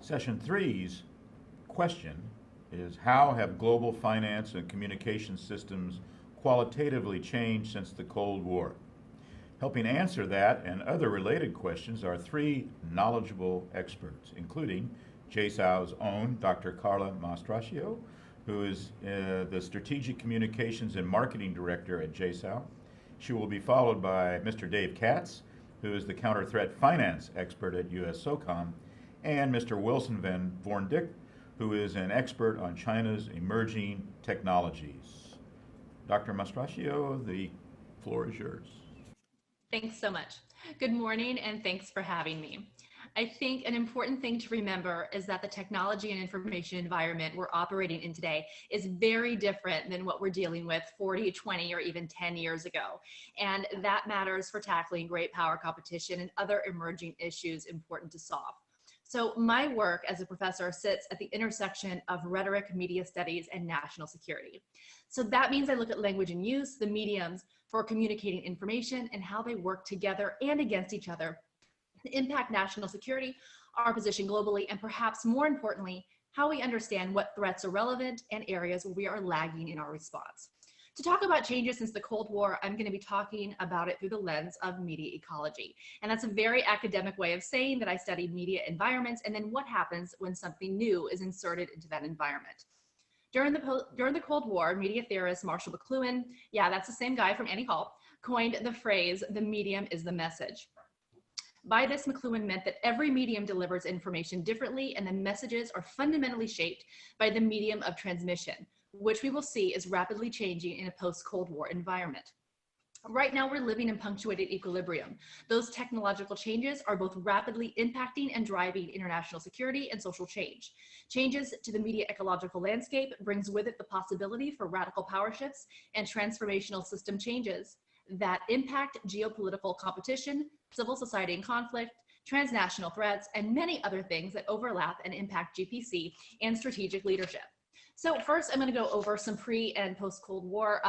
Session three's question is, how have global finance and communication systems qualitatively changed since the Cold War? Helping answer that and other related questions are three knowledgeable experts, including JSOU's own Dr. Karla Mastracchio, who is the Strategic Communications and Marketing Director at JSOU. She will be followed by Mr. Dave Katz, who is the Counter-Threat Finance expert at USSOCOM, and Mr. Wilson van Vorndick, who is an expert on China's emerging technologies. Dr. Mastracchio, the floor is yours. Thanks so much. Good morning, and thanks for having me. I think an important thing to remember is that the technology and information environment we're operating in today is very different than what we're dealing with 40, 20, or even 10 years ago. And that matters for tackling great power competition and other emerging issues important to solve. So my work as a professor sits at the intersection of rhetoric, media studies, and national security. So that means I look at language and use, the mediums for communicating information, and how they work together and against each other to impact national security, our position globally, and perhaps more importantly, how we understand what threats are relevant and areas where we are lagging in our response. To talk about changes since the Cold War, I'm going to be talking about it through the lens of media ecology. And that's a very academic way of saying that I study media environments and then what happens when something new is inserted into that environment. During the Cold War, media theorist Marshall McLuhan, yeah, that's the same guy from Annie Hall, coined the phrase, "the medium is the message." By this, McLuhan meant that every medium delivers information differently, and the messages are fundamentally shaped by the medium of transmission, which we will see is rapidly changing in a post-Cold War environment. Right now, we're living in punctuated equilibrium. Those technological changes are both rapidly impacting and driving international security and social change. Changes to the media ecological landscape brings with it the possibility for radical power shifts and transformational system changes that impact geopolitical competition, civil society and conflict, transnational threats, and many other things that overlap and impact GPC and strategic leadership. So first, I'm going to go over some pre and Cold War,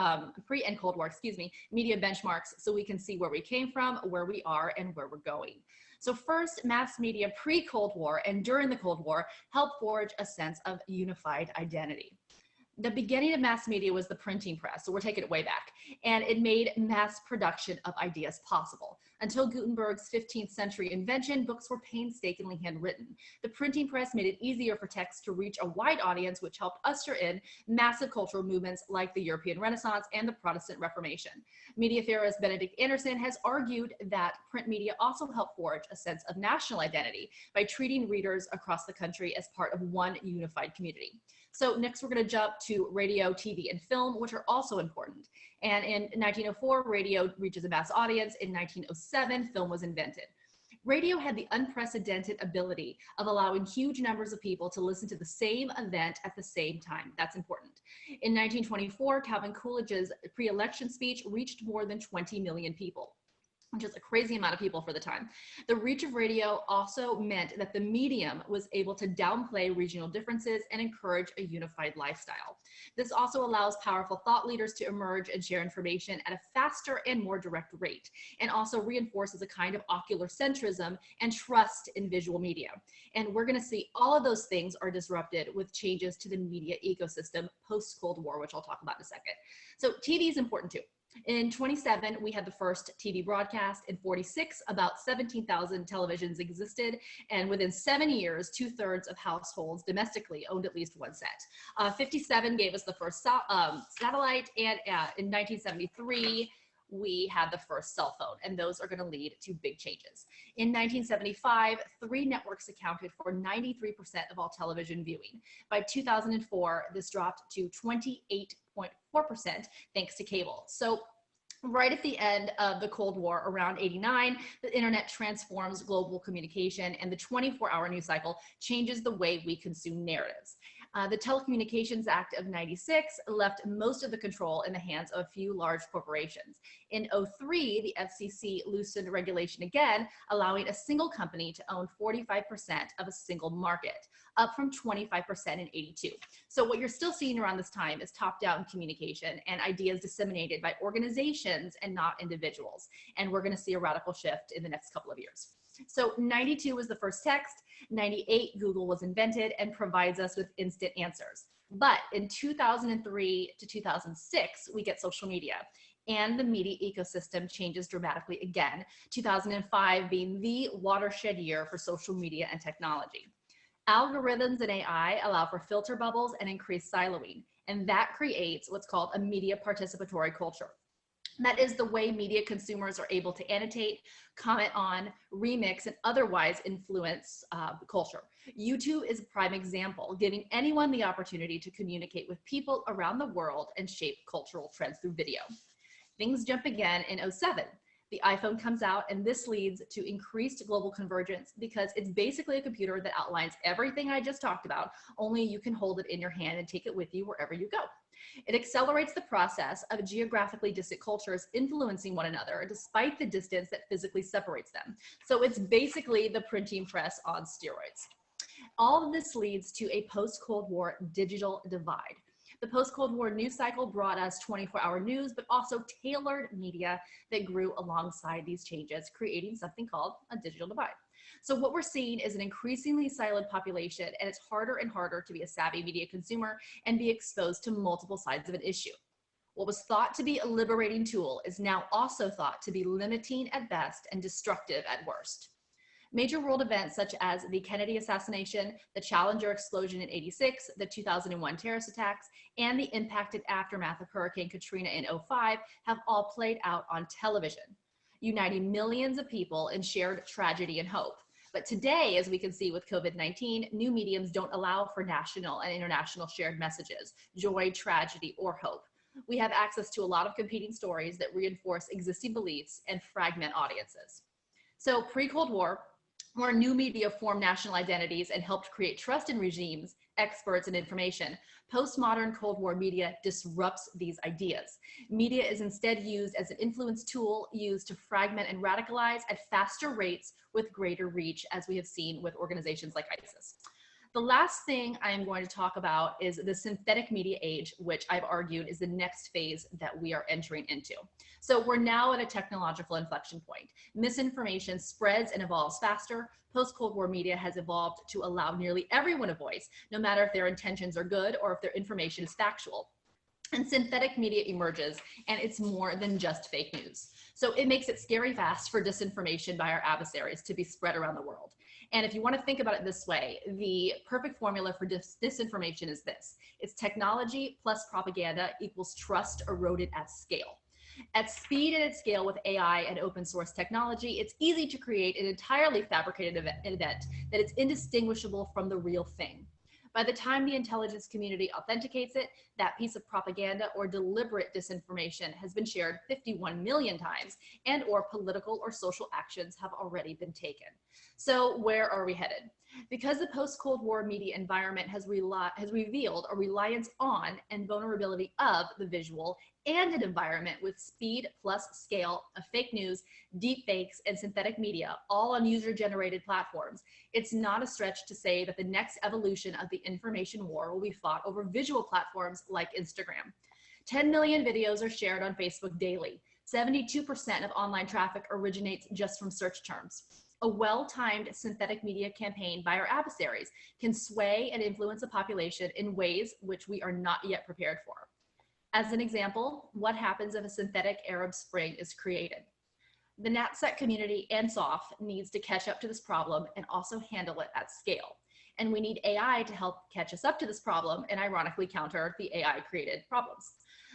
media benchmarks so we can see where we came from, where we are, and where we're going. So first, mass media pre-Cold War and during the Cold War helped forge a sense of unified identity. The beginning of mass media was the printing press, so we're taking it way back, and it made mass production of ideas possible. Until Gutenberg's 15th century invention, books were painstakingly handwritten. The printing press made it easier for text to reach a wide audience, which helped usher in massive cultural movements like the European Renaissance and the Protestant Reformation. Media theorist Benedict Anderson has argued that print media also helped forge a sense of national identity by treating readers across the country as part of one unified community. So next we're going to jump to radio, TV, and film, which are also important. And in 1904, radio reaches a mass audience. In 1907, film was invented. Radio had the unprecedented ability of allowing huge numbers of people to listen to the same event at the same time. That's important. In 1924, Calvin Coolidge's pre-election speech reached more than 20 million people, which is a crazy amount of people for the time. The reach of radio also meant that the medium was able to downplay regional differences and encourage a unified lifestyle. This also allows powerful thought leaders to emerge and share information at a faster and more direct rate, and also reinforces a kind of ocular centrism and trust in visual media. And we're gonna see all of those things are disrupted with changes to the media ecosystem post-Cold War, which I'll talk about in a second. So TV is important too. In 27, we had the first TV broadcast. In 46, about 17,000 televisions existed. And within 7 years, 2/3 of households domestically owned at least one set. 57 gave us the first satellite. And in 1973, we had the first cell phone, and those are going to lead to big changes. In 1975, 3 networks accounted for 93% of all television viewing. By 2004, this dropped to 28.4% thanks to cable. So right at the end of the Cold War, around 89, the internet transforms global communication, and the 24-hour news cycle changes the way we consume narratives. The Telecommunications Act of '96 left most of the control in the hands of a few large corporations. In '03, the FCC loosened regulation again, allowing a single company to own 45% of a single market, up from 25% in '82. So what you're still seeing around this time is top-down communication and ideas disseminated by organizations and not individuals. And we're going to see a radical shift in the next couple of years. So 92 was the first text, 98 Google was invented and provides us with instant answers. But in 2003 to 2006, we get social media and the media ecosystem changes dramatically again, 2005 being the watershed year for social media and technology. Algorithms and AI allow for filter bubbles and increased siloing, and that creates what's called a media participatory culture. That is the way media consumers are able to annotate, comment on, remix, and otherwise influence culture. YouTube is a prime example, giving anyone the opportunity to communicate with people around the world and shape cultural trends through video. Things jump again in 2007. The iPhone comes out, and this leads to increased global convergence because it's basically a computer that outlines everything I just talked about, only you can hold it in your hand and take it with you wherever you go. It accelerates the process of geographically distant cultures influencing one another despite the distance that physically separates them. So it's basically the printing press on steroids. All of this leads to a post-Cold War digital divide. The post-Cold War news cycle brought us 24-hour news, but also tailored media that grew alongside these changes, creating something called a digital divide. So what we're seeing is an increasingly siloed population, and it's harder and harder to be a savvy media consumer and be exposed to multiple sides of an issue. What was thought to be a liberating tool is now also thought to be limiting at best and destructive at worst. Major world events such as the Kennedy assassination, the Challenger explosion in '86, the 2001 terrorist attacks, and the impacted aftermath of Hurricane Katrina in '05 have all played out on television, uniting millions of people in shared tragedy and hope. But today, as we can see with COVID-19, new mediums don't allow for national and international shared messages, joy, tragedy, or hope. We have access to a lot of competing stories that reinforce existing beliefs and fragment audiences. So pre-Cold War, where new media formed national identities and helped create trust in regimes, experts, and information, postmodern Cold War media disrupts these ideas. Media is instead used as an influence tool used to fragment and radicalize at faster rates with greater reach, as we have seen with organizations like ISIS. The last thing I am going to talk about is the synthetic media age, which I've argued is the next phase that we are entering into. So we're now at a technological inflection point. Misinformation spreads and evolves faster. Post-Cold War media has evolved to allow nearly everyone a voice, no matter if their intentions are good or if their information is factual. And synthetic media emerges, and it's more than just fake news. So it makes it scary fast for disinformation by our adversaries to be spread around the world. And if you want to think about it this way, the perfect formula for disinformation is this. It's technology plus propaganda equals trust eroded at scale. At speed and at scale with AI and open source technology, it's easy to create an entirely fabricated event that is indistinguishable from the real thing. By the time the intelligence community authenticates it, that piece of propaganda or deliberate disinformation has been shared 51 million times, and or political or social actions have already been taken. So where are we headed? Because the post-Cold War media environment has revealed a reliance on and vulnerability of the visual and an environment with speed plus scale of fake news, deep fakes, and synthetic media, all on user-generated platforms, it's not a stretch to say that the next evolution of the information war will be fought over visual platforms like Instagram. 10 million videos are shared on Facebook daily. 72% of online traffic originates just from search terms. A well-timed synthetic media campaign by our adversaries can sway and influence a population in ways which we are not yet prepared for. As an example, what happens if a synthetic Arab Spring is created? The NatSec community and SOF needs to catch up to this problem and also handle it at scale. And we need AI to help catch us up to this problem and ironically counter the AI-created problems.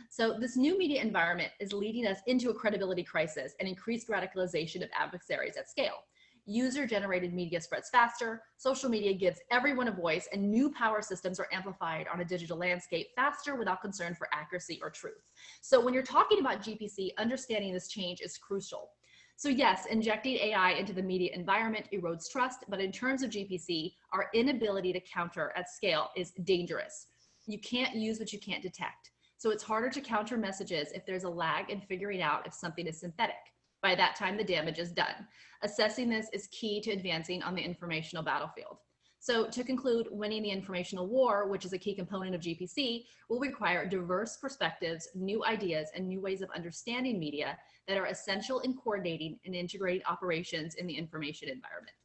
So this new media environment is leading us into a credibility crisis and increased radicalization of adversaries at scale. User-generated media spreads faster, social media gives everyone a voice, and new power systems are amplified on a digital landscape faster without concern for accuracy or truth. So when you're talking about GPC, understanding this change is crucial. So yes, injecting AI into the media environment erodes trust, but in terms of GPC, our inability to counter at scale is dangerous. You can't use what you can't detect. So it's harder to counter messages if there's a lag in figuring out if something is synthetic. By that time, the damage is done. Assessing this is key to advancing on the informational battlefield. So to conclude, winning the informational war, which is a key component of GPC, will require diverse perspectives, new ideas, and new ways of understanding media that are essential in coordinating and integrating operations in the information environment.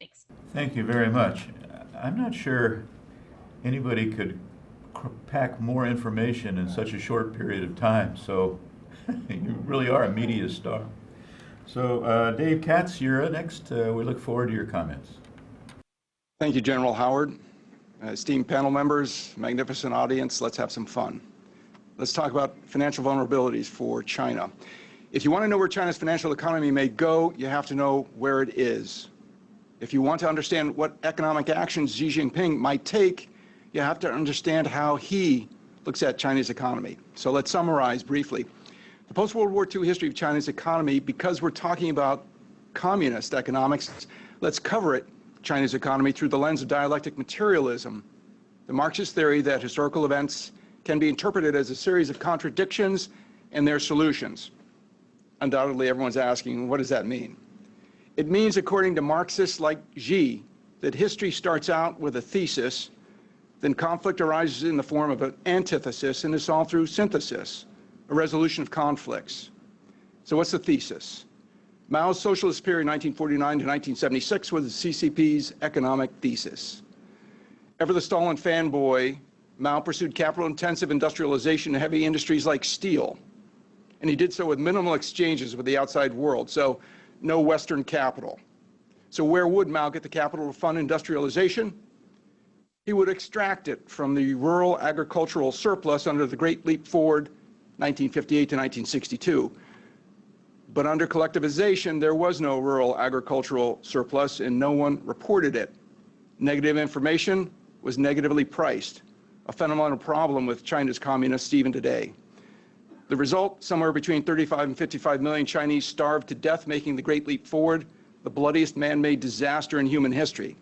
Thanks. Thank you very much. I'm not sure anybody could pack more information in such a short period of time, so you really are a media star. So Dave Katz, you're next. We look forward to your comments. Thank you, General Howard. Esteemed panel members, magnificent audience, let's have some fun. Let's talk about financial vulnerabilities for China. If you want to know where China's financial economy may go, you have to know where it is. If you want to understand what economic actions Xi Jinping might take, you have to understand how he looks at China's economy. So let's summarize briefly. The post-World War II history of China's economy, because we're talking about communist economics, let's cover it, China's economy, through the lens of dialectic materialism, the Marxist theory that historical events can be interpreted as a series of contradictions and their solutions. Undoubtedly, everyone's asking, what does that mean? It means, according to Marxists like Xi, that history starts out with a thesis, then conflict arises in the form of an antithesis, and it's all through synthesis, a resolution of conflicts. So what's the thesis? Mao's socialist period, 1949 to 1976, was the CCP's economic thesis. Ever the Stalin fanboy, Mao pursued capital-intensive industrialization in heavy industries like steel, and he did so with minimal exchanges with the outside world, so no Western capital. So where would Mao get the capital to fund industrialization? He would extract it from the rural agricultural surplus under the Great Leap Forward, 1958 to 1962. But under collectivization, there was no rural agricultural surplus, and no one reported it. Negative information was negatively priced, a fundamental problem with China's communists even today. The result, somewhere between 35 and 55 million Chinese starved to death, making the Great Leap Forward the bloodiest man-made disaster in human history.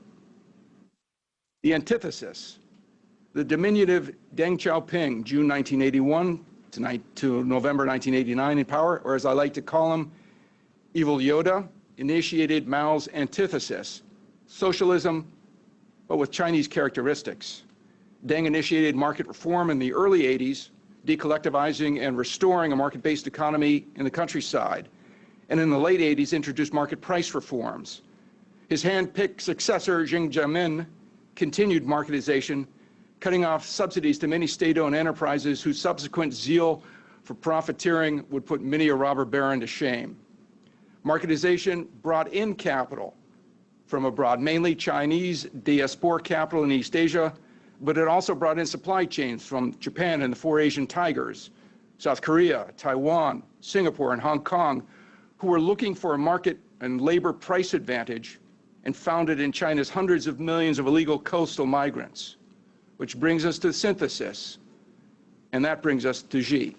The antithesis, the diminutive Deng Xiaoping, June 1981 to November 1989 in power, or as I like to call him, Evil Yoda, initiated Mao's antithesis, socialism, but with Chinese characteristics. Deng initiated market reform in the early 80s, decollectivizing and restoring a market-based economy in the countryside, and in the late 80s introduced market price reforms. His hand-picked successor, Jiang Zemin, continued marketization, cutting off subsidies to many state-owned enterprises whose subsequent zeal for profiteering would put many a robber baron to shame. Marketization brought in capital from abroad, mainly Chinese diaspora capital in East Asia, but it also brought in supply chains from Japan and the four Asian tigers, South Korea, Taiwan, Singapore, and Hong Kong, who were looking for a market and labor price advantage and found it in China's hundreds of millions of illegal coastal migrants. Which brings us to synthesis, and that brings us to Xi.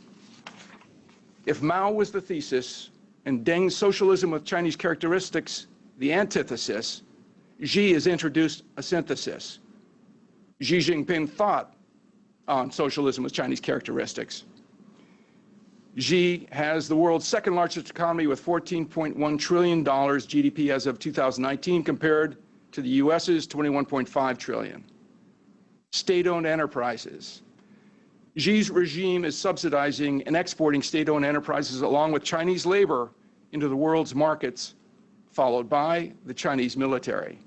If Mao was the thesis and Deng's socialism with Chinese characteristics the antithesis, Xi has introduced a synthesis. Xi Jinping thought on socialism with Chinese characteristics. Xi has the world's second largest economy with $14.1 trillion GDP as of 2019 compared to the US's $21.5 trillion. State-owned enterprises. Xi's regime is subsidizing and exporting state-owned enterprises along with Chinese labor into the world's markets, followed by the Chinese military.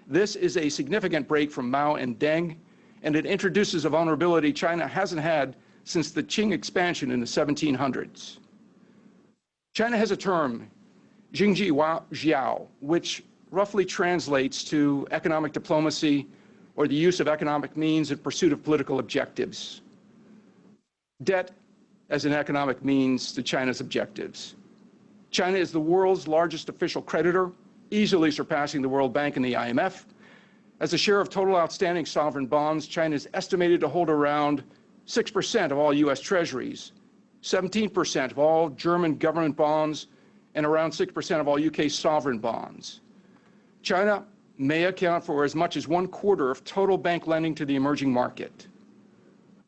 This is a significant break from Mao and Deng, and it introduces a vulnerability China hasn't had since the Qing expansion in the 1700s. China has a term, Jingji Xiao, which roughly translates to economic diplomacy or the use of economic means in pursuit of political objectives. Debt as an economic means to China's objectives. China is the world's largest official creditor, easily surpassing the World Bank and the IMF. As a share of total outstanding sovereign bonds, China is estimated to hold around 6% of all U.S. treasuries, 17% of all German government bonds, and around 6% of all UK sovereign bonds. China may account for as much as 1/4 of total bank lending to the emerging market.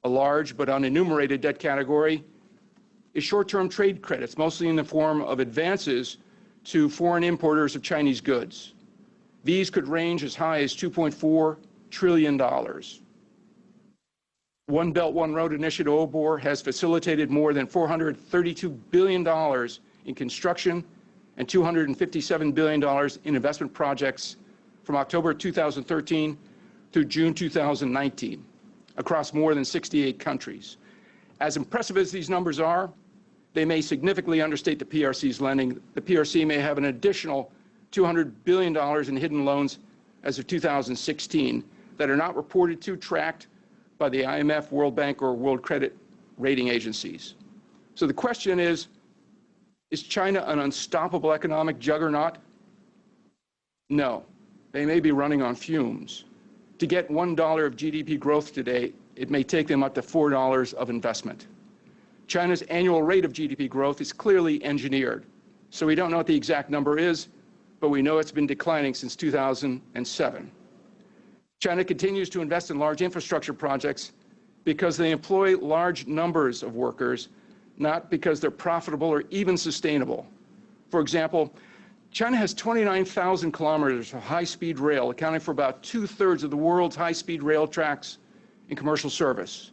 A large but unenumerated debt category is short-term trade credits, mostly in the form of advances to foreign importers of Chinese goods. These could range as high as $2.4 trillion. One Belt, One Road initiative, OBOR, has facilitated more than $432 billion in construction and $257 billion in investment projects from October 2013 through June 2019 across more than 68 countries. As impressive as these numbers are, they may significantly understate the PRC's lending. The PRC may have an additional $200 billion in hidden loans as of 2016 that are not reported to, tracked by the IMF, World Bank, or World Credit rating agencies. So the question is China an unstoppable economic juggernaut? No, they may be running on fumes. To get $1 of GDP growth today, it may take them up to $4 of investment. China's annual rate of GDP growth is clearly engineered. So we don't know what the exact number is, but we know it's been declining since 2007. China continues to invest in large infrastructure projects because they employ large numbers of workers, not because they're profitable or even sustainable. For example, China has 29,000 kilometers of high-speed rail, accounting for about 2/3 of the world's high-speed rail tracks in commercial service.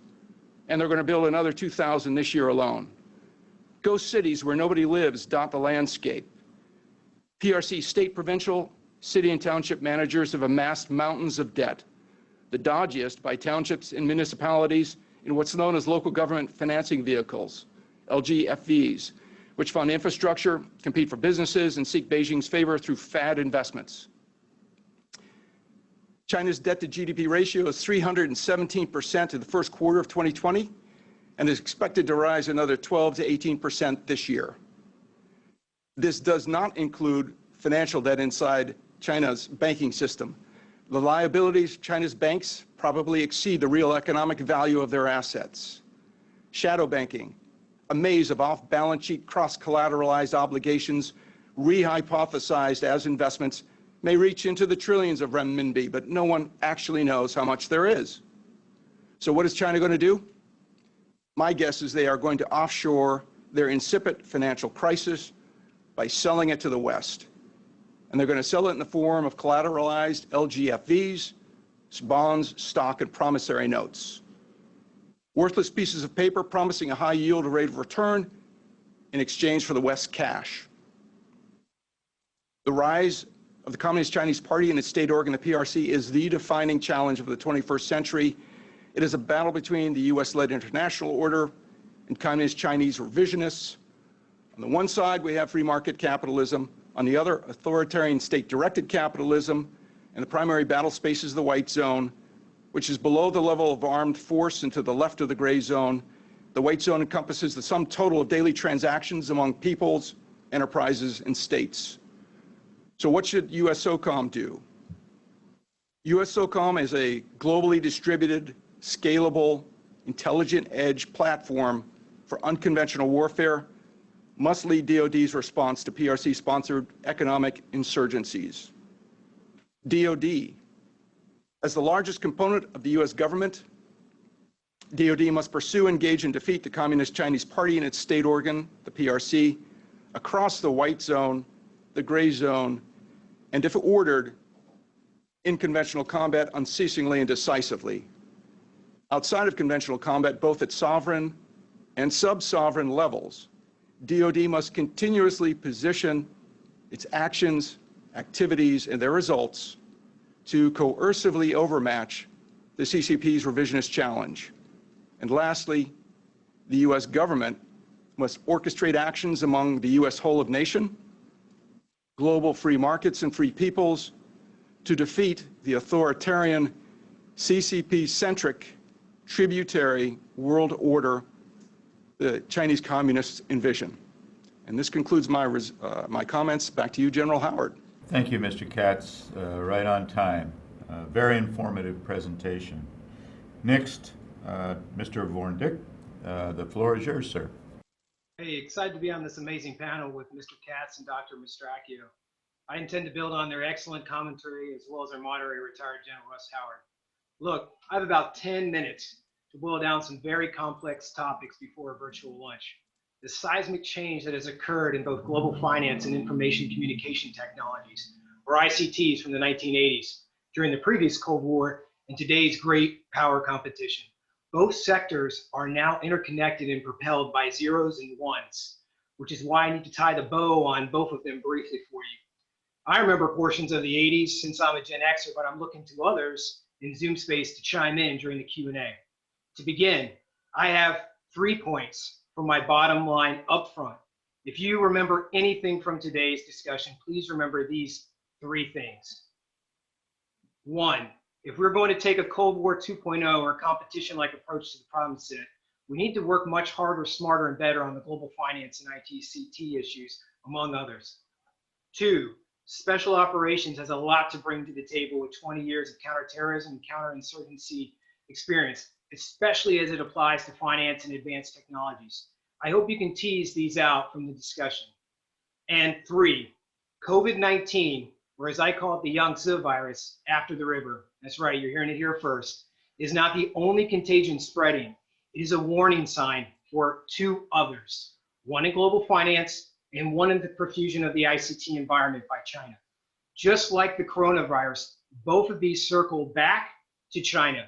And they're going to build another 2,000 this year alone. Ghost cities where nobody lives dot the landscape. PRC state, provincial, city, and township managers have amassed mountains of debt, the dodgiest by townships and municipalities in what's known as local government financing vehicles, LGFVs, which fund infrastructure, compete for businesses, and seek Beijing's favor through fad investments. China's debt to GDP ratio is 317% in the first quarter of 2020 and is expected to rise another 12 to 18% this year. This does not include financial debt inside China's banking system. The liabilities of China's banks probably exceed the real economic value of their assets. Shadow banking, a maze of off-balance sheet cross-collateralized obligations rehypothesized as investments, may reach into the trillions of renminbi, but no one actually knows how much there is. So what is China going to do? My guess is they are going to offshore their incipient financial crisis by selling it to the West. And they're going to sell it in the form of collateralized LGFVs, bonds, stock, and promissory notes. Worthless pieces of paper promising a high yield rate of return in exchange for the West's cash. The rise of the Communist Chinese Party and its state organ, the PRC, is the defining challenge of the 21st century. It is a battle between the US-led international order and Communist Chinese revisionists. On the one side, we have free market capitalism. On the other, authoritarian state-directed capitalism. And the primary battle space is the white zone, which is below the level of armed force and to the left of the gray zone. The white zone encompasses the sum total of daily transactions among peoples, enterprises, and states. So what should USSOCOM do? USSOCOM is a globally distributed, scalable, intelligent edge platform for unconventional warfare, must lead DoD's response to PRC-sponsored economic insurgencies. DoD, as the largest component of the US government, DoD must pursue, engage, and defeat the Communist Chinese Party and its state organ, the PRC, across the white zone, the gray zone, and if ordered, in conventional combat unceasingly and decisively. Outside of conventional combat, both at sovereign and sub-sovereign levels, DoD must continuously position its actions, activities, and their results to coercively overmatch the CCP's revisionist challenge. And lastly, the US government must orchestrate actions among the US whole of nation, global free markets and free peoples to defeat the authoritarian CCP-centric tributary world order the Chinese communists envision. And this concludes my comments. Back to you, General Howard. Thank you, Mr. Katz. Right on time. Very informative presentation. Next, Mr. Vorndick, the floor is yours, sir. Hey, excited to be on this amazing panel with Mr. Katz and Dr. Mastracchio. I intend to build on their excellent commentary as well as our moderator, retired General Russ Howard. Look, I have about 10 minutes to boil down some very complex topics before a virtual lunch. The seismic change that has occurred in both global finance and information communication technologies or ICTs from the 1980s, during the previous Cold War and today's great power competition. Both sectors are now interconnected and propelled by zeros and ones, which is why I need to tie the bow on both of them briefly for you. I remember portions of the 80s since I'm a Gen Xer, but I'm looking to others in Zoom space to chime in during the Q&A. To begin, I have 3 points for my bottom line up front. If you remember anything from today's discussion, please remember these 3 things. 1, if we're going to take a Cold War 2.0 or competition-like approach to the problem set, we need to work much harder, smarter, and better on the global finance and ICT issues, among others. 2, special operations has a lot to bring to the table with 20 years of counterterrorism and counterinsurgency experience, especially as it applies to finance and advanced technologies. I hope you can tease these out from the discussion. And 3, COVID-19, or as I call it, the JSOU virus after the river, that's right, you're hearing it here first, is not the only contagion spreading. It is a warning sign for 2 others, one in global finance and one in the profusion of the ICT environment by China. Just like the coronavirus, both of these circle back to China.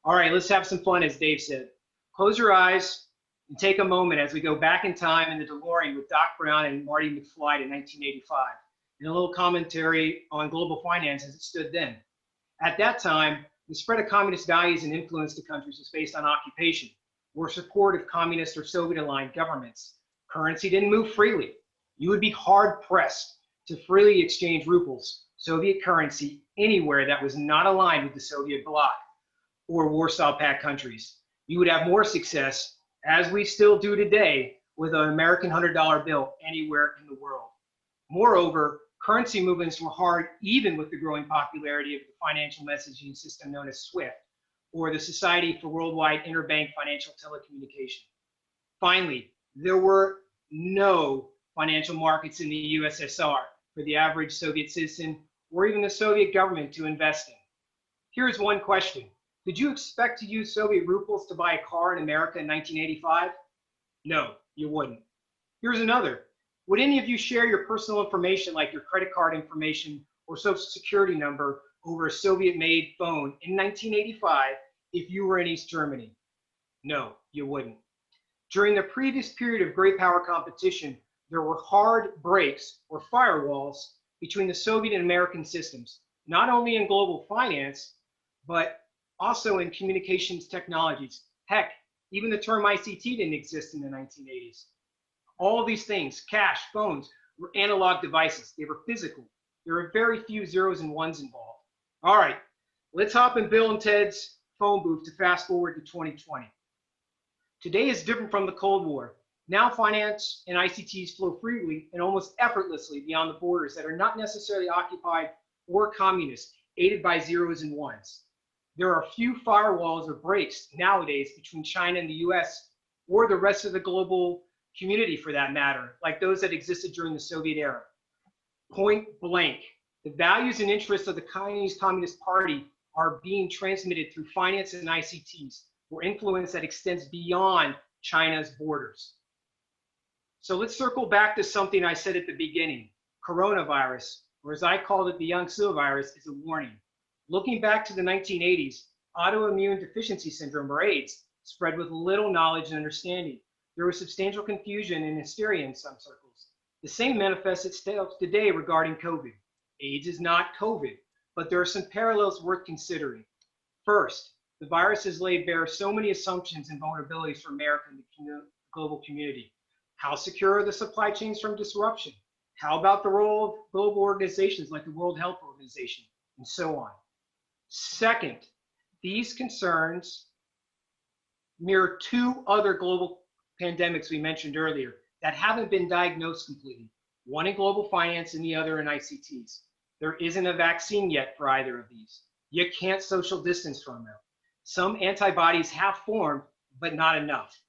All right, let's have some fun, as Dave said. Close your eyes and take a moment as we go back in time in the DeLorean with Doc Brown and Marty McFly in 1985, and a little commentary on global finance as it stood then. At that time, the spread of communist values and influence to countries was based on occupation or support of communist or Soviet-aligned governments. Currency didn't move freely. You would be hard-pressed to freely exchange rubles, Soviet currency, anywhere that was not aligned with the Soviet bloc or Warsaw Pact countries. You would have more success, as we still do today, with an American $100 bill anywhere in the world. Moreover, currency movements were hard even with the growing popularity of the financial messaging system known as SWIFT, or the Society for Worldwide Interbank Financial Telecommunication. Finally, there were no financial markets in the USSR for the average Soviet citizen or even the Soviet government to invest in. Here's one question. Did you expect to use Soviet rubles to buy a car in America in 1985? No, you wouldn't. Here's another. Would any of you share your personal information like your credit card information or social security number over a Soviet-made phone in 1985 if you were in East Germany? No, you wouldn't. During the previous period of great power competition, there were hard breaks or firewalls between the Soviet and American systems, not only in global finance, but also in communications technologies. Heck, even the term ICT didn't exist in the 1980s. All of these things, cash, phones, were analog devices. They were physical. There were very few zeros and ones involved. All right, let's hop in Bill and Ted's phone booth to fast forward to 2020. Today is different from the Cold War. Now finance and ICTs flow freely and almost effortlessly beyond the borders that are not necessarily occupied or communist, aided by zeros and ones. There are few firewalls or breaks nowadays between China and the US or the rest of the global community for that matter, like those that existed during the Soviet era. Point blank, the values and interests of the Chinese Communist Party are being transmitted through finance and ICTs, or influence that extends beyond China's borders. So let's circle back to something I said at the beginning. Coronavirus, or as I called it, the JSOU virus, is a warning. Looking back to the 1980s, autoimmune deficiency syndrome, or AIDS, spread with little knowledge and understanding. There was substantial confusion and hysteria in some circles. The same manifests itself today regarding COVID. AIDS is not COVID, but there are some parallels worth considering. First, the virus has laid bare so many assumptions and vulnerabilities for America and the global community. How secure are the supply chains from disruption? How about the role of global organizations like the World Health Organization, and so on? Second, these concerns mirror 2 other global pandemics we mentioned earlier that haven't been diagnosed completely, one in global finance and the other in ICTs. There isn't a vaccine yet for either of these. You can't social distance from them. Some antibodies have formed, but not enough.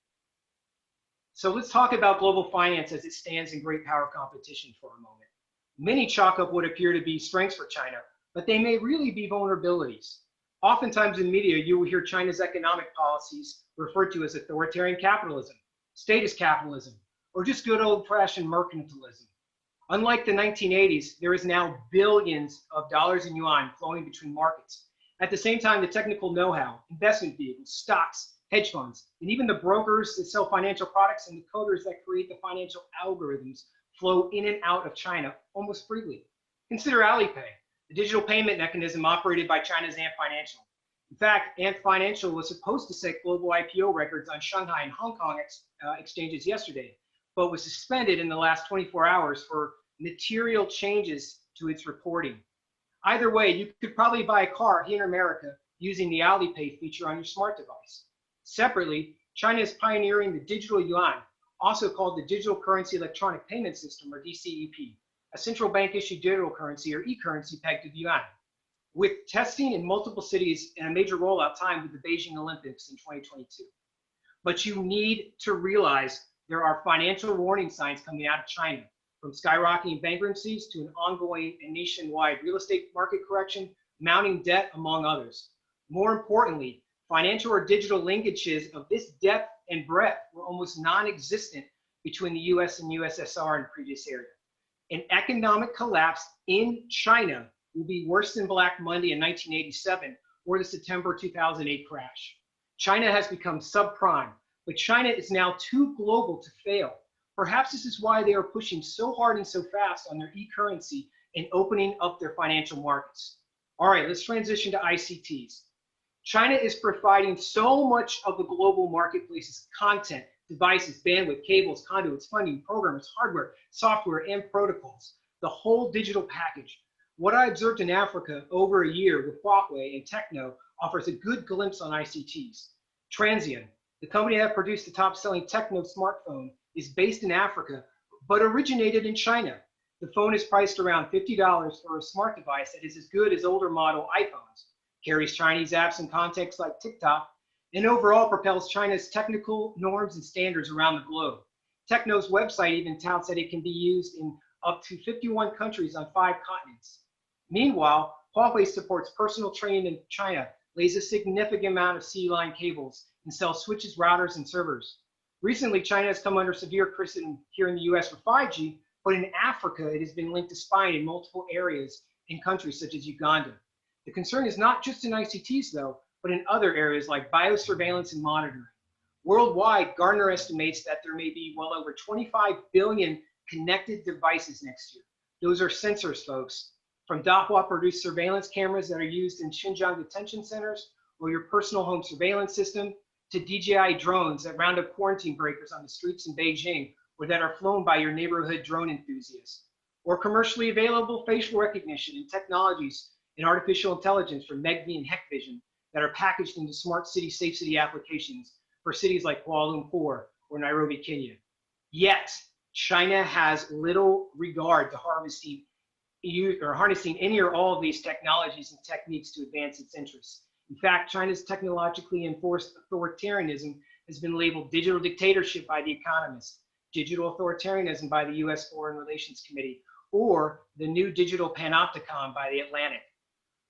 So let's talk about global finance as it stands in great power competition for a moment. Many chalk up what appear to be strengths for China, but they may really be vulnerabilities. Oftentimes in media, you will hear China's economic policies referred to as authoritarian capitalism, status capitalism, or just good old-fashioned mercantilism. Unlike the 1980s, there is now billions of dollars in yuan flowing between markets. At the same time, the technical know-how, investment vehicles, stocks, hedge funds, and even the brokers that sell financial products and the coders that create the financial algorithms flow in and out of China almost freely. Consider Alipay, the digital payment mechanism operated by China's Ant Financial. In fact, Ant Financial was supposed to set global IPO records on Shanghai and Hong Kong exchanges yesterday, but was suspended in the last 24 hours for material changes to its reporting. Either way, you could probably buy a car here in America using the Alipay feature on your smart device. Separately, China is pioneering the digital yuan, also called the Digital Currency Electronic Payment System, or DCEP, a central bank issued digital currency, or e-currency, pegged to the yuan, with testing in multiple cities and a major rollout timed with the Beijing Olympics in 2022. But you need to realize there are financial warning signs coming out of China, from skyrocketing bankruptcies to an ongoing and nationwide real estate market correction, mounting debt, among others. More importantly, financial or digital linkages of this depth and breadth were almost non-existent between the US and USSR in the previous era. An economic collapse in China will be worse than Black Monday in 1987 or the September 2008 crash. China has become subprime, but China is now too global to fail. Perhaps this is why they are pushing so hard and so fast on their e-currency and opening up their financial markets. All right, let's transition to ICTs. China is providing so much of the global marketplace's content, devices, bandwidth, cables, conduits, funding, programmers, hardware, software, and protocols, the whole digital package. What I observed in Africa over a year with Huawei and Techno offers a good glimpse on ICTs. Transsion, the company that produced the top-selling Techno smartphone, is based in Africa, but originated in China. The phone is priced around $50 for a smart device that is as good as older model iPhones, carries Chinese apps and contexts like TikTok, and overall propels China's technical norms and standards around the globe. Techno's website even touts that it can be used in up to 51 countries on 5 continents. Meanwhile, Huawei supports personal training in China, lays a significant amount of C-line cables, and sells switches, routers, and servers. Recently, China has come under severe criticism here in the US for 5G, but in Africa, it has been linked to spying in multiple areas in countries such as Uganda. The concern is not just in ICTs, though, but in other areas like biosurveillance and monitoring. Worldwide, Gartner estimates that there may be well over 25 billion connected devices next year. Those are sensors, folks, from Dahua-produced surveillance cameras that are used in Xinjiang detention centers or your personal home surveillance system, to DJI drones that round up quarantine breakers on the streets in Beijing or that are flown by your neighborhood drone enthusiasts, or commercially available facial recognition and technologies in artificial intelligence from MEGVI and Hikvision that are packaged into smart city, safe city applications for cities like Kuala Lumpur or Nairobi, Kenya. Yet, China has little regard to harnessing any or all of these technologies and techniques to advance its interests. In fact, China's technologically enforced authoritarianism has been labeled digital dictatorship by The Economist, digital authoritarianism by the US Foreign Relations Committee, or the new digital panopticon by The Atlantic.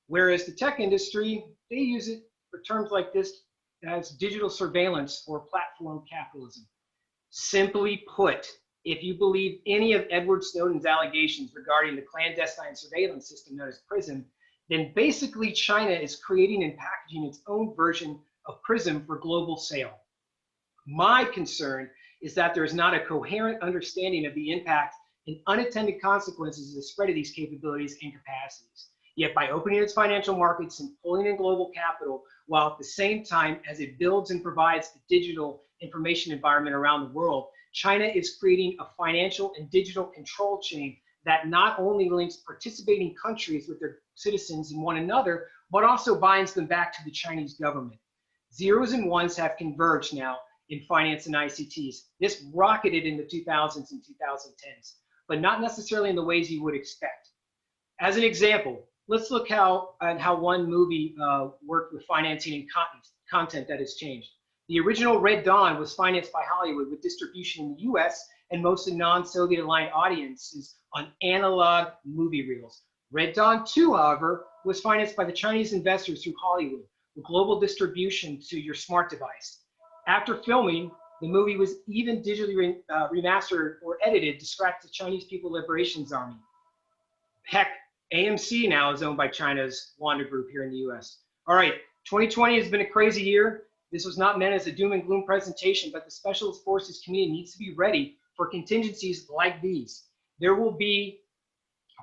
Whereas the tech industry, they use it for terms like this as digital surveillance or platform capitalism. Simply put, if you believe any of Edward Snowden's allegations regarding the clandestine surveillance system known as PRISM, then basically China is creating and packaging its own version of PRISM for global sale. My concern is that there is not a coherent understanding of the impact and unintended consequences of the spread of these capabilities and capacities. Yet by opening its financial markets and pulling in global capital, while at the same time as it builds and provides the digital information environment around the world, China is creating a financial and digital control chain that not only links participating countries with their citizens and one another, but also binds them back to the Chinese government. Zeros and ones have converged now in finance and ICTs. This rocketed in the 2000s and 2010s, but not necessarily in the ways you would expect. As an example, let's look at how one movie worked with financing and content that has changed. The original Red Dawn was financed by Hollywood with distribution in the US and most of non-Soviet aligned audiences on analog movie reels. Red Dawn 2, however, was financed by the Chinese investors through Hollywood with global distribution to your smart device. After filming, The movie was even digitally remastered or edited to scratch the Chinese People Liberations Army. Heck, AMC now is owned by China's Wanda Group here in the US. All right, 2020 has been a crazy year. This was not meant as a doom and gloom presentation, but the Special Forces community needs to be ready for contingencies like these. There will be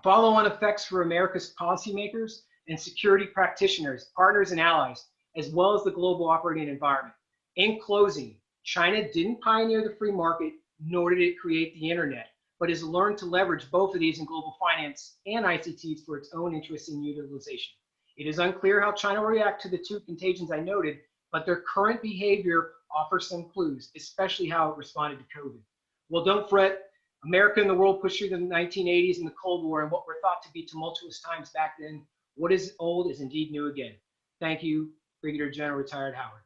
follow-on effects for America's policymakers and security practitioners, partners and allies, as well as the global operating environment. In closing, China didn't pioneer the free market, nor did it create the internet, but has learned to leverage both of these in global finance and ICTs for its own interests and utilization. It is unclear how China will react to the two contagions I noted, but their current behavior offers some clues, especially how it responded to COVID. Well, don't fret. America and the world pushed through the 1980s and the Cold War and what were thought to be tumultuous times back then. What is old is indeed new again. Thank you, Brigadier General Retired Howard.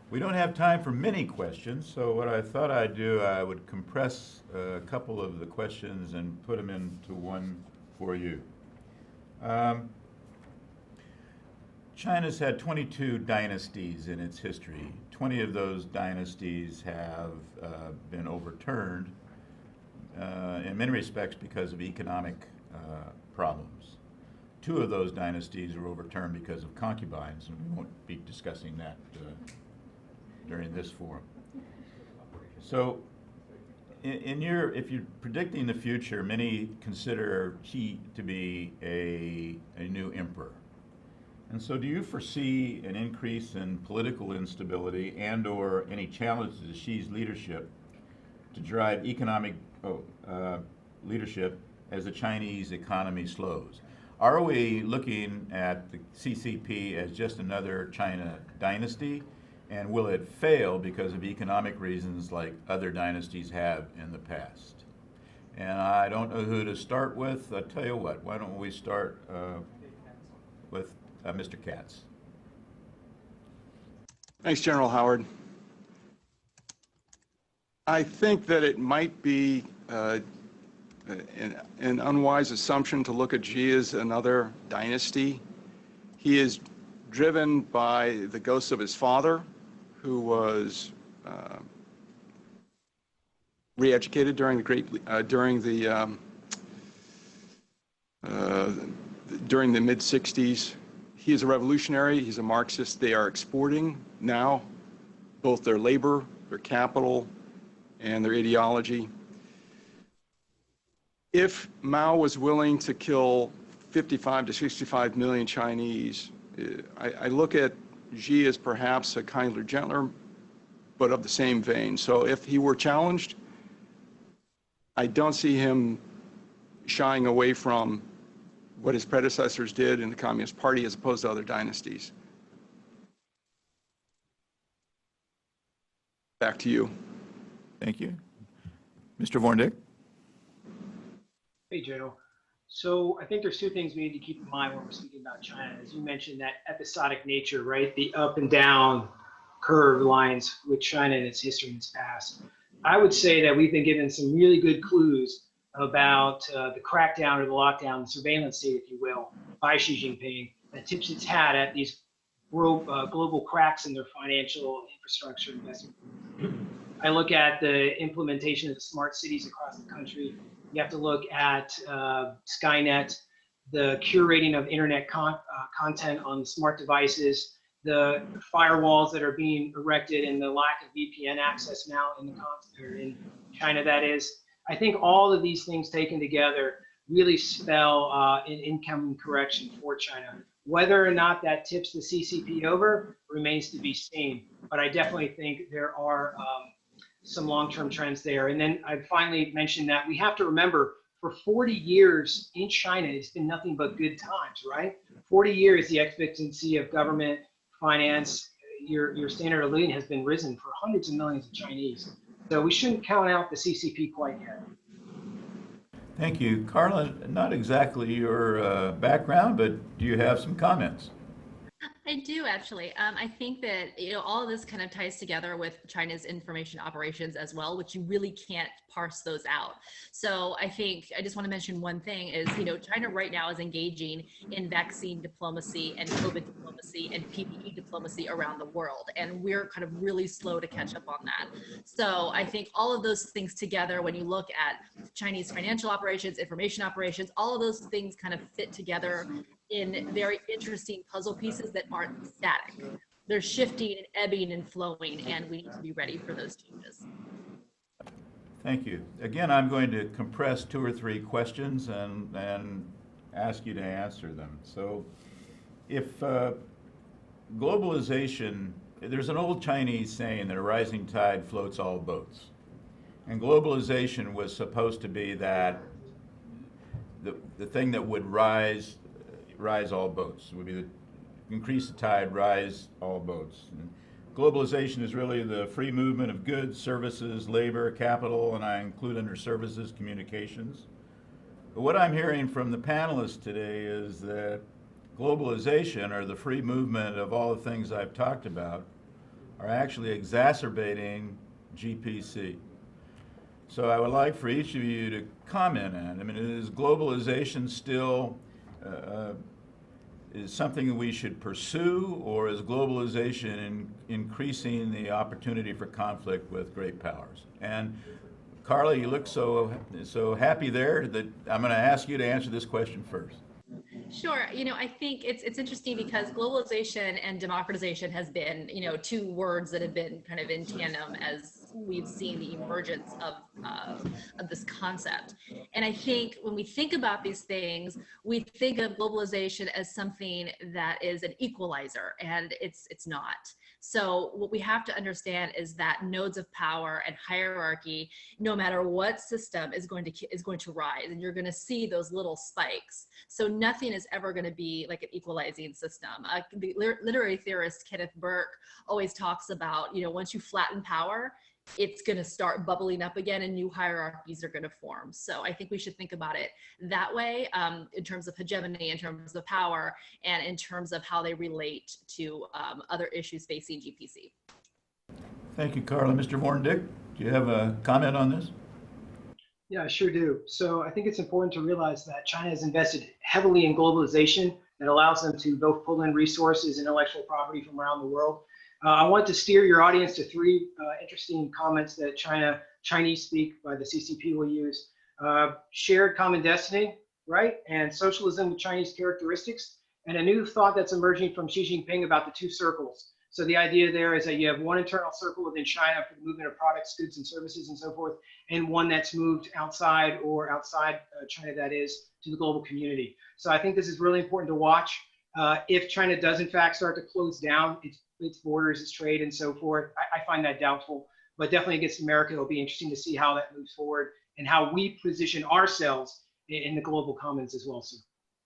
We don't have time for many questions, so what I thought I'd do, I would compress a couple of the questions and put them into one for you. China's had 22 dynasties in its history. 20 of those dynasties have been overturned in many respects because of economic problems. 2 of those dynasties were overturned because of concubines, and we won't be discussing that during this forum. So, if you're predicting the future, many consider Xi to be a new emperor. And so do you foresee an increase in political instability and or any challenges to Xi's leadership to drive economic leadership as the Chinese economy slows? Are we looking at the CCP as just another China dynasty? And will it fail because of economic reasons like other dynasties have in the past? And I don't know who to start with. I'll tell you what, why don't we start with Mr. Katz. Thanks, General Howard. I think that it might be an unwise assumption to look at Xi as another dynasty. He is driven by the ghost of his father, who was re-educated during the mid-60s. He is a revolutionary. He's a Marxist. They are exporting now both their labor, their capital, and their ideology. If Mao was willing to kill 55 to 65 million Chinese, I look at Xi as perhaps a kinder, gentler, but of the same vein. So if he were challenged, I don't see him shying away from what his predecessors did in the Communist Party as opposed to other dynasties. Back to you. Thank you. Mr. Vorndick? Hey, General. So I think there's 2 things we need to keep in mind when we're speaking about China. As you mentioned, that episodic nature, right? The up and down curve lines with China and its history and its past. I would say that we've been given some really good clues about the crackdown or the lockdown, the surveillance state, if you will, by Xi Jinping, that tips its hat at these global cracks in their financial infrastructure investment. I look at the implementation of the smart cities across the country. You have to look at Skynet, the curating of internet content on smart devices, the firewalls that are being erected, and the lack of VPN access now in China, that is. I think all of these things taken together really spell an incoming correction for China. Whether or not that tips the CCP over remains to be seen, but I definitely think there are some long-term trends there. And then I'd finally mention that we have to remember for 40 years in China, it's been nothing but good times, right? 40 years, the expectancy of government finance, your standard of living has been risen for hundreds of millions of Chinese. So we shouldn't count out the CCP quite yet. Thank you. Karla, not exactly your background, but do you have some comments? I do actually. I think that all of this kind of ties together with China's information operations as well, which you really can't parse those out. So I think I just want to mention one thing is China right now is engaging in vaccine diplomacy and COVID diplomacy and PPE diplomacy around the world, and we're kind of really slow to catch up on that. So I think all of those things together, when you look at Chinese financial operations, information operations, all of those things kind of fit together in very interesting puzzle pieces that aren't static. They're shifting and ebbing and flowing, and we need to be ready for those changes. Thank you. Again, I'm going to compress 2 or 3 questions and ask you to answer them. So if globalization, there's an old Chinese saying that a rising tide floats all boats. And globalization was supposed to be that the thing that would rise all boats. It would be increase the tide, rise all boats. And globalization is really the free movement of goods, services, labor, capital, and I include under services communications. But what I'm hearing from the panelists today is that globalization, or the free movement of all the things I've talked about, are actually exacerbating GPC. So I would like for each of you to comment on it. I mean, is globalization still is something that we should pursue, or is globalization increasing the opportunity for conflict with great powers? And Karla, you look so happy there that I'm going to ask you to answer this question first. Sure. I think it's interesting because globalization and democratization has been, 2 words that have been kind of in tandem as we've seen the emergence of this concept. And I think when we think about these things, we think of globalization as something that is an equalizer, and it's not. So what we have to understand is that nodes of power and hierarchy, no matter what system, is going to rise, and you're going to see those little spikes. So nothing is ever going to be like an equalizing system. The literary theorist Kenneth Burke always talks about, once you flatten power, it's going to start bubbling up again and new hierarchies are going to form. So I think we should think about it that way, in terms of hegemony, in terms of power, and in terms of how they relate to other issues facing GPC. Thank you, Karla. Mr. Vorndick, do you have a comment on this? Yeah, I sure do. So I think it's important to realize that China has invested heavily in globalization that allows them to both pull in resources and intellectual property from around the world. I want to steer your audience to 3 interesting comments that Chinese speak by the CCP will use. Shared common destiny, right? And socialism with Chinese characteristics. And a new thought that's emerging from Xi Jinping about the 2 circles. So the idea there is that you have one internal circle within China for the movement of products, goods, and services and so forth, and one that's moved outside China, that is, to the global community. So I think this is really important to watch. If China does in fact start to close down its borders, its trade, and so forth, I find that doubtful. But definitely against America, it'll be interesting to see how that moves forward and how we position ourselves in the global commons as well, sir.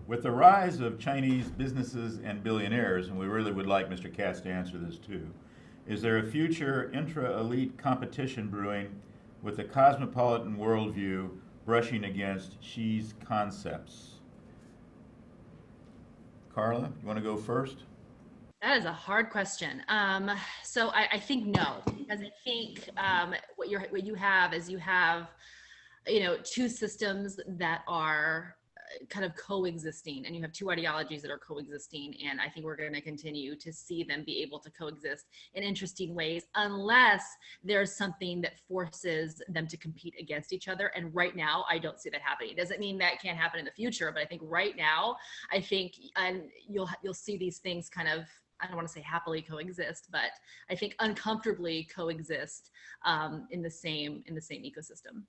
With the rise of Chinese businesses and billionaires, and we really would like Mr. Katz to answer this too, is there a future intra-elite competition brewing with the cosmopolitan worldview brushing against Xi's concepts? Karla, you want to go first? That is a hard question. So I think no, because I think what you have is 2 systems that are kind of coexisting, and you have 2 ideologies that are coexisting, and I think we're going to continue to see them be able to coexist in interesting ways unless there's something that forces them to compete against each other. And right now I don't see that happening. It doesn't mean that can't happen in the future, but I think right now, and you'll see these things kind of, I don't want to say happily coexist, but I think uncomfortably coexist in the same ecosystem.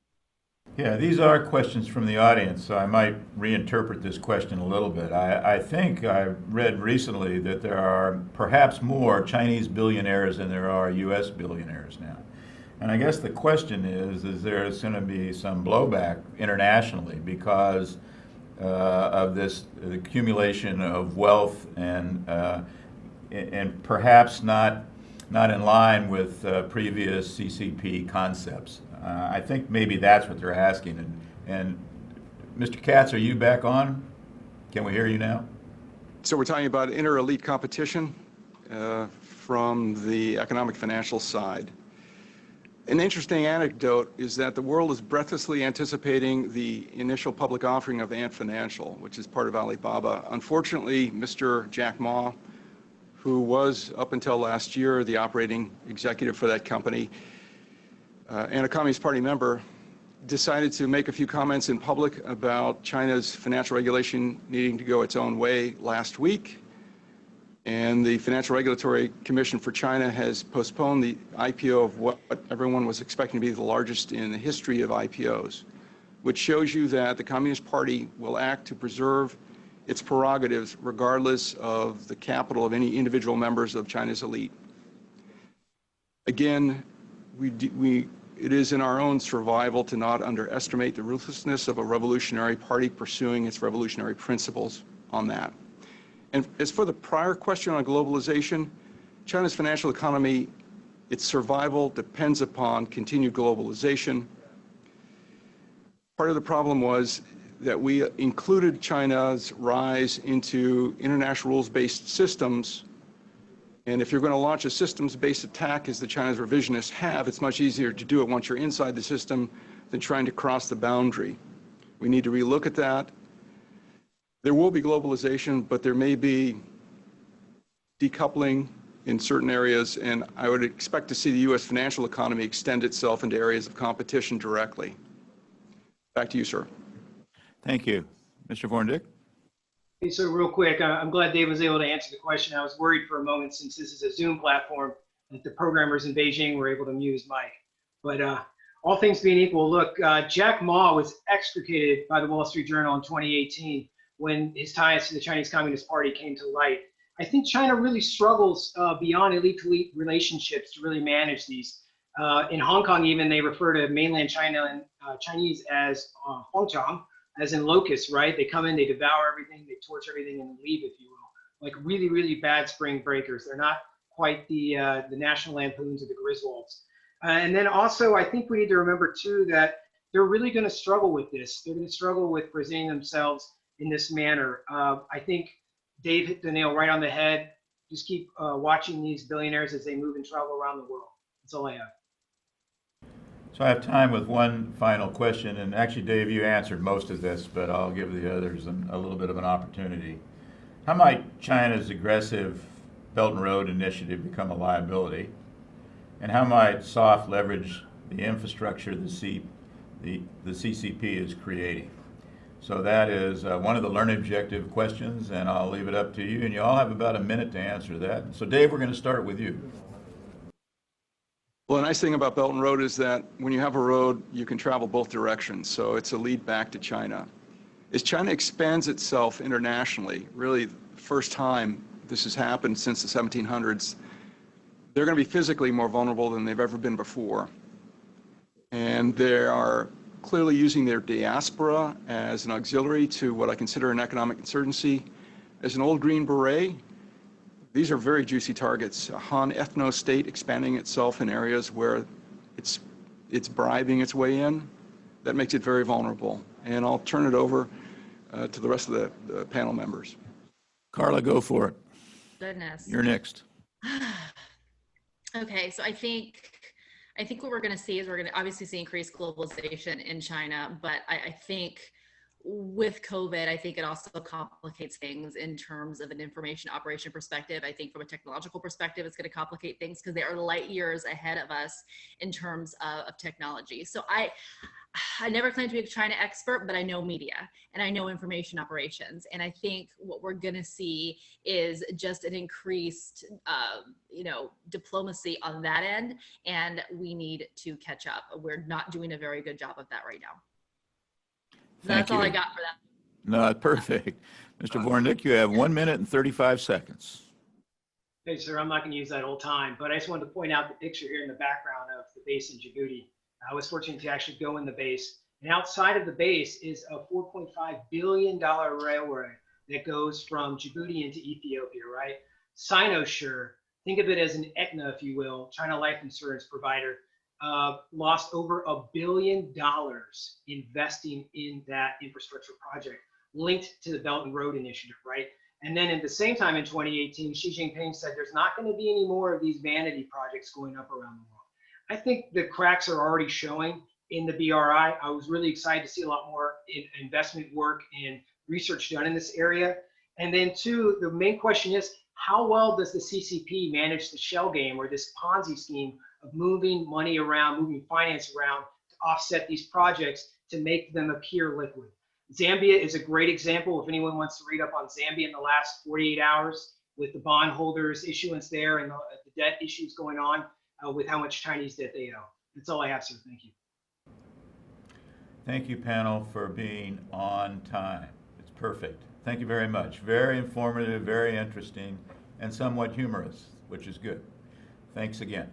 Yeah, these are questions from the audience, so I might reinterpret this question a little bit. I think I read recently that there are perhaps more Chinese billionaires than there are U.S. billionaires now. And I guess the question is there's going to be some blowback internationally because of this accumulation of wealth and perhaps not in line with previous CCP concepts. I think maybe that's what they're asking. And Mr. Katz, are you back on? Can we hear you now? So we're talking about inter-elite competition from the economic financial side. An interesting anecdote is that the world is breathlessly anticipating the initial public offering of Ant Financial, which is part of Alibaba. Unfortunately, Mr. Jack Ma, who was up until last year the operating executive for that company and a Communist Party member, decided to make a few comments in public about China's financial regulation needing to go its own way last week. And the Financial Regulatory Commission for China has postponed the IPO of what everyone was expecting to be the largest in the history of IPOs, which shows you that the Communist Party will act to preserve its prerogatives regardless of the capital of any individual members of China's elite. Again, it is in our own survival to not underestimate the ruthlessness of a revolutionary party pursuing its revolutionary principles on that. And as for the prior question on globalization, China's financial economy, its survival depends upon continued globalization. Part of the problem was that we included China's rise into international rules-based systems. And if you're going to launch a systems-based attack, as the Chinese revisionists have, it's much easier to do it once you're inside the system than trying to cross the boundary. We need to relook at that. There will be globalization, but there may be decoupling in certain areas, and I would expect to see the U.S. financial economy extend itself into areas of competition directly. Back to you, sir. Thank you. Mr. Vorndick? Hey, so real quick, I'm glad Dave was able to answer the question. I was worried for a moment, since this is a Zoom platform, that the programmers in Beijing were able to mute his mic. But all things being equal, look, Jack Ma was extricated by the Wall Street Journal in 2018 when his ties to the Chinese Communist Party came to light. I think China really struggles beyond elite-to-elite relationships to really manage these. In Hong Kong, even, they refer to mainland China and Chinese as Huangchang, as in locusts, right? They come in, they devour everything, they torch everything, and leave, if you will. Like really, really bad spring breakers. They're not quite the National Lampoons or the Griswolds. And then also, I think we need to remember, too, that they're really going to struggle with this. They're going to struggle with presenting themselves in this manner. I think Dave hit the nail right on the head. Just keep watching these billionaires as they move and travel around the world. That's all I have. So I have time with one final question, and actually, Dave, you answered most of this, but I'll give the others a little bit of an opportunity. How might China's aggressive Belt and Road Initiative become a liability? And how might soft leverage the infrastructure the CCP is creating? So that is one of the learning objective questions, and I'll leave it up to you, and you all have about a minute to answer that. So Dave, we're going to start with you. Well, the nice thing about Belt and Road is that when you have a road, you can travel both directions, so it's a lead back to China. As China expands itself internationally, really the first time this has happened since the 1700s, they're going to be physically more vulnerable than they've ever been before. And they are clearly using their diaspora as an auxiliary to what I consider an economic insurgency. As an old Green Beret, these are very juicy targets. A Han ethno-state expanding itself in areas where it's bribing its way in, that makes it very vulnerable. And I'll turn it over to the rest of the panel members. Karla, go for it. Goodness. You're next. Okay, so I think what we're going to see is we're going to obviously see increased globalization in China, but I think with COVID, I think it also complicates things in terms of an information operation perspective. I think from a technological perspective, it's going to complicate things because they are light years ahead of us in terms of technology. So I never claimed to be a China expert, but I know media and I know information operations. And I think what we're going to see is just an increased, diplomacy on that end. And we need to catch up. We're not doing a very good job of that right now. That's all I got for that. No, perfect. Mr. Vorndick, you have 1 minute and 35 seconds. Hey, sir, I'm not going to use that whole time, but I just wanted to point out the picture here in the background of the base in Djibouti. I was fortunate to actually go in the base, and outside of the base is a $4.5 billion railway that goes from Djibouti into Ethiopia, right? Sinosure, think of it as an Aetna, if you will, China life insurance provider, lost over $1 billion investing in that infrastructure project linked to the Belt and Road Initiative, right? And then at the same time in 2018, Xi Jinping said there's not going to be any more of these vanity projects going up around the world. I think the cracks are already showing in the BRI. I was really excited to see a lot more investment work and research done in this area. And then two, the main question is, how well does the CCP manage the shell game or this Ponzi scheme of moving money around, moving finance around to offset these projects to make them appear liquid? Zambia is a great example. If anyone wants to read up on Zambia in the last 48 hours with the bondholders issuance there and the debt issues going on with how much Chinese debt they owe. That's all I have, sir. Thank you. Thank you, panel, for being on time. It's perfect. Thank you very much. Very informative, very interesting, and somewhat humorous, which is good. Thanks again.